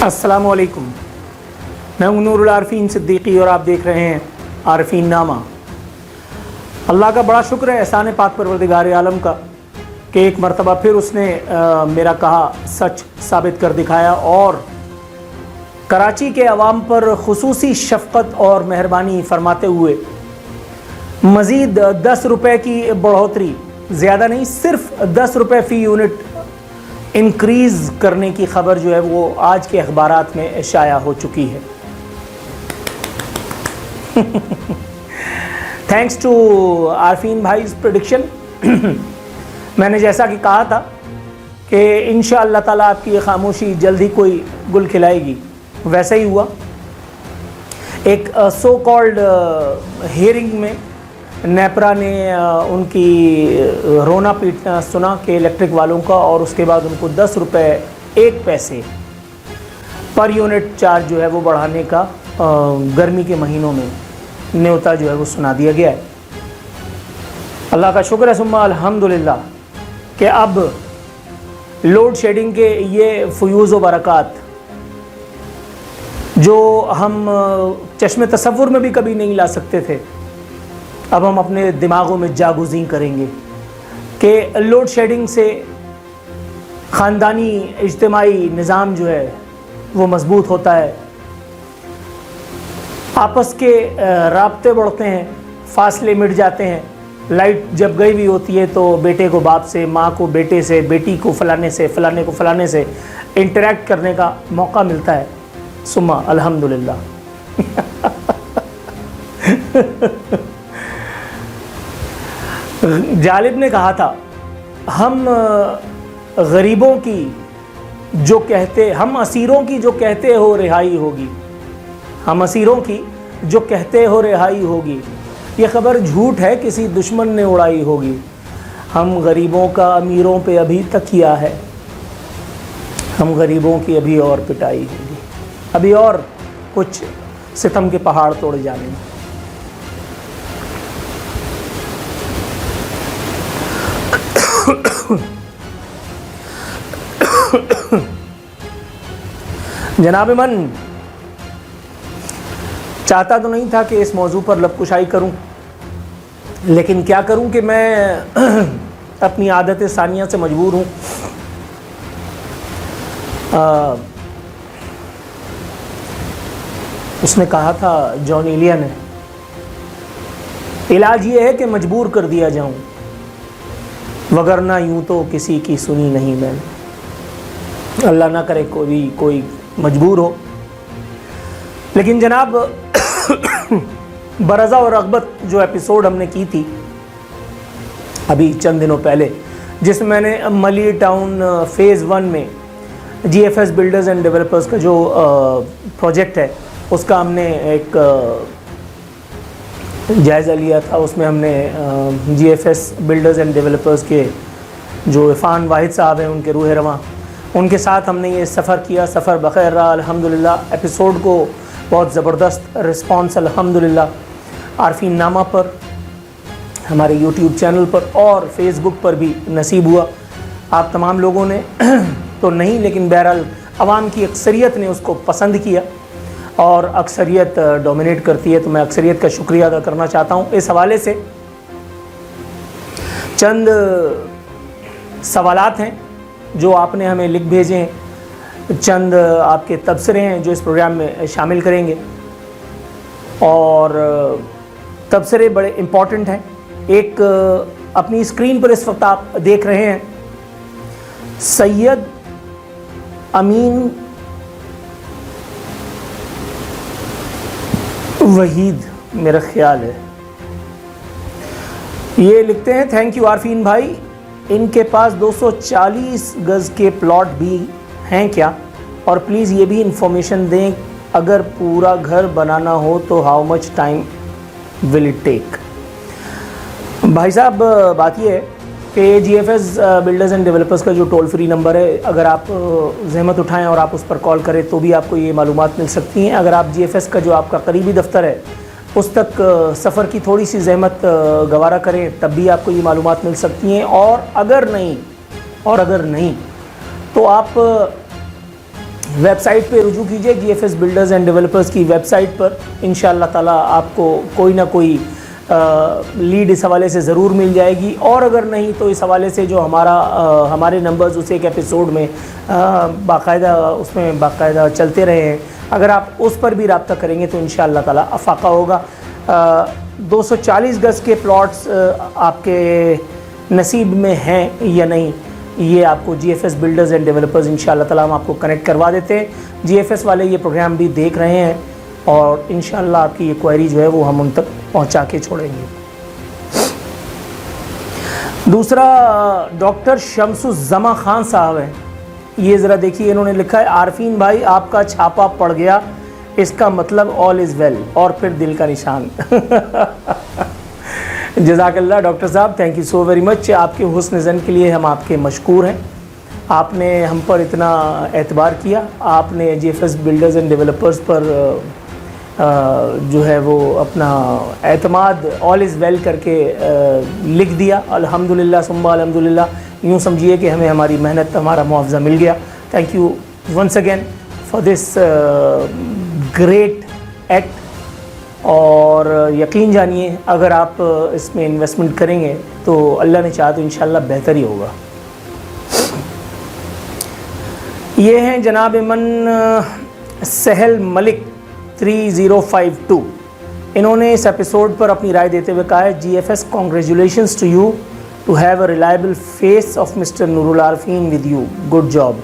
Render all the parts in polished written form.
السلام علیکم، میں ہوں نور العارفین صدیقی اور آپ دیکھ رہے ہیں عارفین نامہ۔ اللہ کا بڑا شکر ہے، احسان پاک پروردگار عالم کا کہ ایک مرتبہ پھر اس نے میرا کہا سچ ثابت کر دکھایا اور کراچی کے عوام پر خصوصی شفقت اور مہربانی فرماتے ہوئے مزید 10 روپے کی بڑھوتری، زیادہ نہیں، صرف 10 روپے فی یونٹ انکریز کرنے کی خبر جو ہے وہ آج کے اخبارات میں شائع ہو چکی ہے۔ تھینکس ٹو عارفین بھائیز پریڈکشن، میں نے جیسا کہ کہا تھا کہ انشاءاللہ تعالیٰ آپ کی یہ خاموشی جلد ہی کوئی گل کھلائے گی، ویسا ہی ہوا۔ ایک سو کالڈ ہیئرنگ میں نیپرا نے ان کی رونا پیٹنا سنا کہ الیکٹرک والوں کا، اور اس کے بعد ان کو 10 روپے 1 پیسے پر یونٹ چارج جو ہے وہ بڑھانے کا گرمی کے مہینوں میں نیوتا جو ہے وہ سنا دیا گیا ہے۔ اللہ کا شکر ہے ثم الحمدللہ کہ اب لوڈ شیڈنگ کے یہ فیوز و برکات جو ہم چشم تصور میں بھی کبھی نہیں لا سکتے تھے، اب ہم اپنے دماغوں میں جاگزین کریں گے کہ لوڈ شیڈنگ سے خاندانی اجتماعی نظام جو ہے وہ مضبوط ہوتا ہے، آپس کے رابطے بڑھتے ہیں، فاصلے مٹ جاتے ہیں۔ لائٹ جب گئی بھی ہوتی ہے تو بیٹے کو باپ سے، ماں کو بیٹے سے، بیٹی کو فلانے سے، فلانے کو فلانے سے انٹریکٹ کرنے کا موقع ملتا ہے۔ ثم الحمدللہ۔ جالب نے کہا تھا، ہم غریبوں کی جو کہتے، ہم اسیروں کی جو کہتے ہو رہائی ہوگی، ہم اسیروں کی جو کہتے ہو رہائی ہوگی، یہ خبر جھوٹ ہے کسی دشمن نے اڑائی ہوگی۔ ہم غریبوں کا امیروں پہ ابھی تکیہ ہے، ہم غریبوں کی ابھی اور پٹائی ہوگی، ابھی اور کچھ ستم کے پہاڑ توڑے جانے ہیں۔ جناب من، چاہتا تو نہیں تھا کہ اس موضوع پر لب کشائی کروں، لیکن کیا کروں کہ میں اپنی عادت ثانیہ سے مجبور ہوں۔ اس نے کہا تھا، جان ایلیا نے، علاج یہ ہے کہ مجبور کر دیا جاؤں، وگرنہ یوں تو کسی کی سنی نہیں میں نے۔ اللہ نہ کرے کوئی مجبور ہو۔ لیکن جناب، برضا اور رغبت جو ایپیسوڈ ہم نے کی تھی ابھی چند دنوں پہلے، جس میں میں نے ملی ٹاؤن فیز 1 میں G F S builders and developers کا جو پروجیکٹ ہے اس کا ہم نے ایک جائزہ لیا تھا۔ اس میں ہم نے G F S builders and developers کے جو عرفان واحد صاحب ہیں، ان کے روح رواں، ان کے ساتھ ہم نے یہ سفر کیا۔ سفر بخیر رہا الحمدللہ۔ ایپیسوڈ کو بہت زبردست رسپانس الحمدللہ عارفین نامہ پر، ہمارے یوٹیوب چینل پر اور فیس بک پر بھی نصیب ہوا۔ آپ تمام لوگوں نے تو نہیں، لیکن بہرحال عوام کی اکثریت نے اس کو پسند کیا، اور اکثریت ڈومینیٹ کرتی ہے، تو میں اکثریت کا شکریہ ادا کرنا چاہتا ہوں۔ اس حوالے سے چند سوالات ہیں جو آپ نے ہمیں لکھ بھیجے ہیں، چند آپ کے تبصرے ہیں جو اس پروگرام میں شامل کریں گے، اور تبصرے بڑے امپورٹنٹ ہیں۔ ایک اپنی اسکرین پر اس وقت آپ دیکھ رہے ہیں، سید امین وحید میرا خیال ہے، یہ لکھتے ہیں، تھینک یو عارفین بھائی، ان کے پاس 240 گز کے پلاٹ بھی ہیں کیا؟ اور پلیز یہ بھی انفارمیشن دیں، اگر پورا گھر بنانا ہو تو how much time will it take? بھائی صاحب، بات یہ ہے کہ G F S builders and developers کا جو ٹول فری نمبر ہے، اگر آپ زحمت اٹھائیں اور آپ اس پر کال کریں تو بھی آپ کو یہ معلومات مل سکتی ہیں۔ اگر آپ جی ایف ایس کا جو آپ کا قریبی دفتر ہے اس تک سفر کی تھوڑی سی زحمت گوارا کریں تب بھی آپ کو یہ معلومات مل سکتی ہیں، اور اگر نہیں تو آپ ویب سائٹ پہ رجوع کیجئے, G F S builders and developers کی ویب سائٹ پر. انشاءاللہ تعالیٰ آپ کو کوئی نہ کوئی لیڈ اس حوالے سے ضرور مل جائے گی, اور اگر نہیں تو اس حوالے سے جو ہمارے نمبرز اس ایک ایپیسوڈ میں باقاعدہ چلتے رہے ہیں, اگر آپ اس پر بھی رابطہ کریں گے تو انشاءاللہ تعالیٰ افاقہ ہوگا. 240 گز کے پلاٹس آپ کے نصیب میں ہیں یا نہیں, یہ آپ کو G F S builders and developers انشاءاللہ تعالیٰ ہم آپ کو کنیکٹ کروا دیتے ہیں. جی ایف ایس والے یہ پروگرام بھی دیکھ رہے ہیں, اور انشاءاللہ آپ کی یہ کوئری جو ہے وہ ہم ان تک پہنچا کے چھوڑیں گے. دوسرا ڈاکٹر شمس الزما خان صاحب ہیں, یہ ذرا دیکھیے, انہوں نے لکھا ہے عارفین بھائی آپ کا چھاپا پڑ گیا, اس کا مطلب آل از ویل, اور پھر دل کا نشان. جزاک اللہ ڈاکٹر صاحب, تھینک یو سو ویری مچ. آپ کے حسن ظن کے لیے ہم آپ کے مشکور ہیں. آپ نے ہم پر اتنا اعتبار کیا, آپ نے G F S builders and developers پر جو ہے وہ اپنا اعتماد آل از ویل کر کے لکھ دیا. الحمدللہ ثم الحمدللہ, یوں سمجھیے کہ ہمیں ہماری محنت, ہمارا معاوضہ مل گیا. Thank you once again for this great act. اور یقین جانیے اگر آپ اس میں انویسٹمنٹ کریں گے تو اللہ نے چاہا تو انشاءاللہ بہتر ہی ہوگا. یہ ہیں جناب من سہل ملک 3052. انہوں نے اس ایپیسوڈ پر اپنی رائے دیتے ہوئے کہا ہے G F S congratulations to you to have a reliable face of mister Noor Ul Arifeen with you, good job.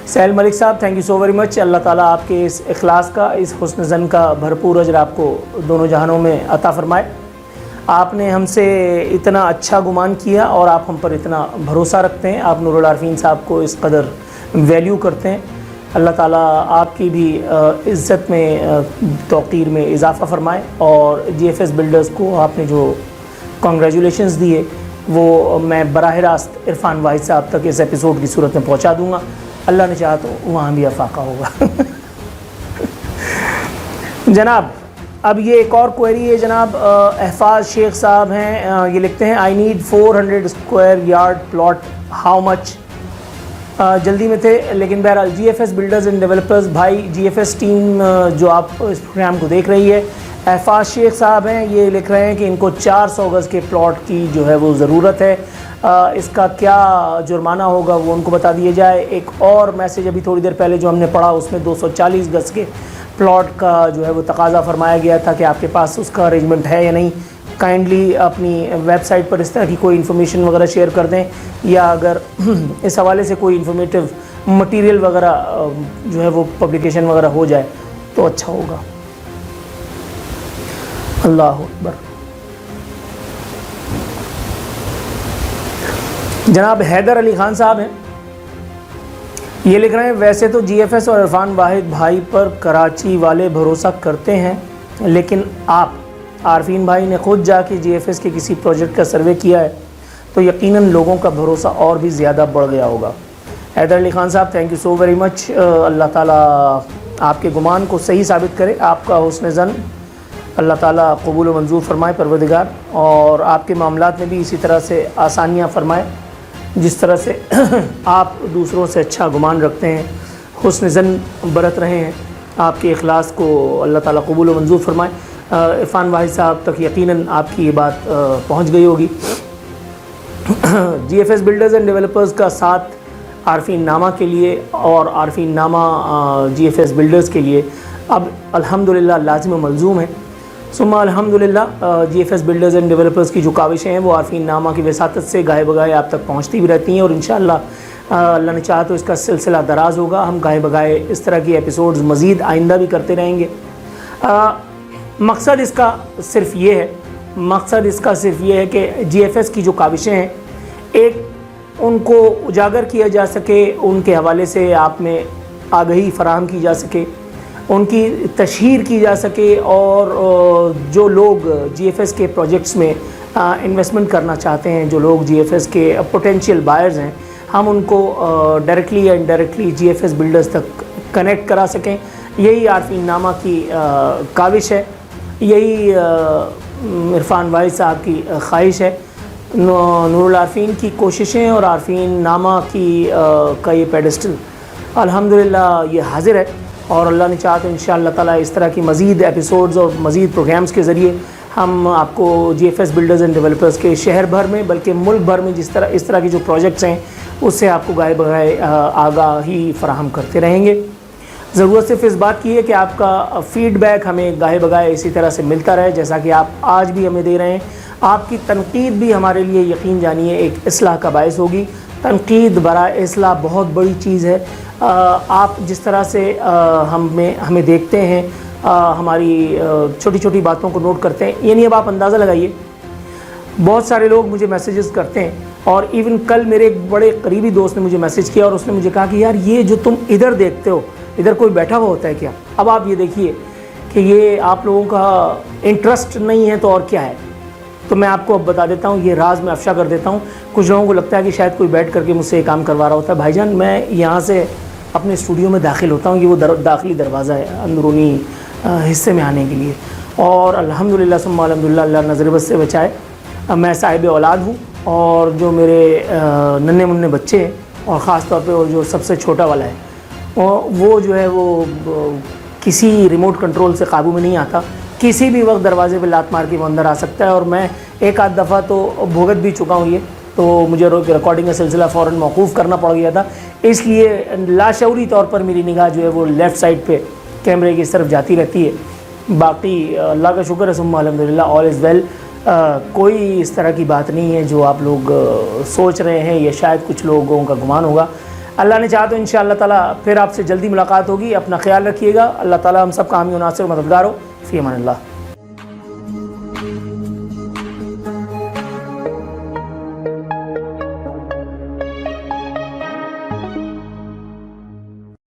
Sahal Malik صاحب thank you so very much. اللہ تعالیٰ آپ کے اس اخلاص کا, اس حسن ظن کا بھرپور اجر آپ کو دونوں جہانوں میں عطا فرمائے. آپ نے ہم سے اتنا اچھا گمان کیا اور آپ ہم پر اتنا بھروسہ رکھتے ہیں, آپ نور العارفین صاحب کو اس قدر ویلیو کرتے ہیں. اللہ تعالیٰ آپ کی بھی عزت میں, توقیر میں اضافہ فرمائے, اور جی ایف ایس بلڈرز کو آپ نے جو کانگریچولیشنز دیے وہ میں براہ راست عرفان واحد صاحب تک اس ایپیسوڈ کی صورت میں پہنچا دوں گا. اللہ نے چاہا تو وہاں بھی افاقہ ہوگا. جناب اب یہ ایک اور کوئری ہے جناب, احفاظ شیخ صاحب ہیں, یہ لکھتے ہیں I need 400 square yard plot, how much. جلدی میں تھے لیکن بہرحال G F S builders and developers بھائی, جی ایف ایس ٹیم جو آپ اس پروگرام کو دیکھ رہی ہے, احفاظ شیخ صاحب ہیں, یہ لکھ رہے ہیں کہ ان کو 400 گز کے پلاٹ کی جو ہے وہ ضرورت ہے. اس کا کیا جرمانہ ہوگا وہ ان کو بتا دیا جائے. ایک اور میسیج ابھی تھوڑی دیر پہلے جو ہم نے پڑھا اس میں 240 گز کے پلاٹ کا جو ہے وہ تقاضا فرمایا گیا تھا کہ آپ کے پاس اس کا ارینجمنٹ ہے یا نہیں. کائنڈلی اپنی ویب سائٹ پر اس طرح کی کوئی انفارمیشن وغیرہ شیئر کر دیں, یا اگر اس حوالے سے کوئی انفارمیٹیو مٹیریل وغیرہ جو ہے وہ پبلیکیشن وغیرہ ہو جائے تو اچھا ہوگا. اللہ اکبر. جناب حیدر علی خان صاحب ہیں, یہ لکھ رہے ہیں ویسے تو جی ایف ایس اور عرفان واحد بھائی پر کراچی والے بھروسہ کرتے ہیں, لیکن آپ عارفین بھائی نے خود جا کے جی ایف ایس کے کسی پروجیکٹ کا سروے کیا ہے تو یقیناً لوگوں کا بھروسہ اور بھی زیادہ بڑھ گیا ہوگا. حیدر علی خان صاحب thank you so very much. اللہ تعالیٰ آپ کے گمان کو صحیح ثابت کرے, آپ کا حسن ظن اللہ تعالیٰ قبول و منظور فرمائے پروردگار, اور آپ کے معاملات میں بھی اسی طرح سے آسانیاں فرمائے جس طرح سے آپ دوسروں سے اچھا گمان رکھتے ہیں, حسن ظن برت رہے ہیں. آپ کے اخلاص کو اللہ تعالیٰ قبول و منظور فرمائے. عرفان واحد صاحب تک یقیناً آپ کی یہ بات پہنچ گئی ہوگی. G F S builders and developers کا ساتھ عارفین نامہ کے لیے اور عارفین نامہ جی ایف ایس بلڈرز کے لیے اب الحمدللہ لازم و ملزوم ہے. ثم الحمدللہ G F S builders and developers کی جو کاوشیں ہیں وہ عارفین نامہ کی وساطت سے گاہے بگاہے آپ تک پہنچتی بھی رہتی ہیں, اور انشاءاللہ اللہ نے چاہا تو اس کا سلسلہ دراز ہوگا. ہم گاہے بگاہے اس طرح کی ایپیسوڈز مزید آئندہ بھی کرتے رہیں گے. مقصد اس کا صرف یہ ہے کہ جی ایف ایس کی جو کاوشیں ہیں ایک ان کو اجاگر کیا جا سکے, ان کے حوالے سے آپ میں آگہی فراہم کی جا سکے, ان کی تشہیر کی جا سکے, اور جو لوگ جی ایف ایس کے پروجیکٹس میں انویسٹمنٹ کرنا چاہتے ہیں, جو لوگ جی ایف ایس کے پوٹینشیل بائرز ہیں, ہم ان کو ڈائریکٹلی یا انڈائریکٹلی جی ایف ایس بلڈرز تک کنیکٹ کرا سکیں. یہی عارفین نامہ کی کاوش ہے, یہی عرفان واحد صاحب کی خواہش ہے. نور العارفین کی کوششیں اور عارفین نامہ کی کا یہ پیڈسٹل الحمدللہ یہ حاضر ہے، اور اللہ نے چاہا تو انشاءاللہ تعالیٰ اس طرح کی مزید ایپیسوڈز اور مزید پروگرامز کے ذریعے ہم آپ کو G F S builders and developers کے شہر بھر میں بلکہ ملک بھر میں اس طرح کی جو پروجیکٹس ہیں اس سے آپ کو گاہے بگاہے آگاہی فراہم کرتے رہیں گے۔ ضرورت صرف اس بات کی ہے کہ آپ کا فیڈ بیک ہمیں گاہے بگاہے اسی طرح سے ملتا رہے جیسا کہ آپ آج بھی ہمیں دے رہے ہیں۔ آپ کی تنقید بھی ہمارے لیے یقین جانیے ایک اصلاح کا باعث ہوگی۔ تنقید برائے اصلاح بہت بڑی چیز ہے۔ آپ جس طرح سے ہمیں دیکھتے ہیں، ہماری چھوٹی چھوٹی باتوں کو نوٹ کرتے ہیں، یعنی اب آپ اندازہ لگائیے بہت سارے لوگ مجھے میسیجز کرتے ہیں، اور ایون کل میرے ایک بڑے قریبی دوست نے مجھے میسیج کیا اور اس نے مجھے کہا کہ یار یہ جو تم ادھر دیکھتے ہو ادھر کوئی بیٹھا ہوا ہوتا ہے کیا؟ اب آپ یہ دیکھیے کہ یہ آپ لوگوں کا انٹرسٹ نہیں ہے تو اور کیا ہے؟ تو میں آپ کو اب بتا دیتا ہوں، یہ راز میں افشا کر دیتا ہوں۔ کچھ لوگوں کو لگتا ہے کہ شاید کوئی بیٹھ کر کے مجھ سے یہ کام کروا رہا ہوتا ہے۔ بھائی جان، میں یہاں سے اپنے اسٹوڈیو میں داخل ہوتا ہوں، یہ وہ داخلی دروازہ ہے اندرونی حصے میں آنے کے لیے، اور الحمدللہ ثم الحمدللہ اللہ نظر بد سے بچائے میں صاحب اولاد ہوں، اور جو میرے ننھے منھے بچے ہیں، اور خاص طور پہ وہ جو سب سے چھوٹا والا ہے وہ جو ہے وہ کسی ریموٹ کنٹرول سے قابو میں نہیں آتا، کسی بھی وقت دروازے پہ لات مار کے وہ اندر آ سکتا ہے، اور میں ایک آدھ دفعہ تو بھگت بھی چکا ہوں یہ، تو مجھے ریکارڈنگ کا سلسلہ فوراً موقوف کرنا پڑ گیا تھا، اس لیے لاشعوری طور پر میری نگاہ جو ہے وہ لیفٹ سائڈ پہ کیمرے کی اس طرف جاتی رہتی ہے۔ باقی اللہ کا شکر ہے ثم الحمدللہ آل از ویل، کوئی اس طرح کی بات نہیں ہے جو آپ لوگ سوچ رہے ہیں یا شاید کچھ لوگوں کا گمان ہوگا۔ اللہ نے چاہا تو انشاءاللہ تعالیٰ پھر آپ سے جلدی ملاقات ہوگی۔ اپنا خیال رکھیے گا، اللہ تعالیٰ ہم سب کا حامی و ناصر و مددگار ہو۔ فی امان اللہ۔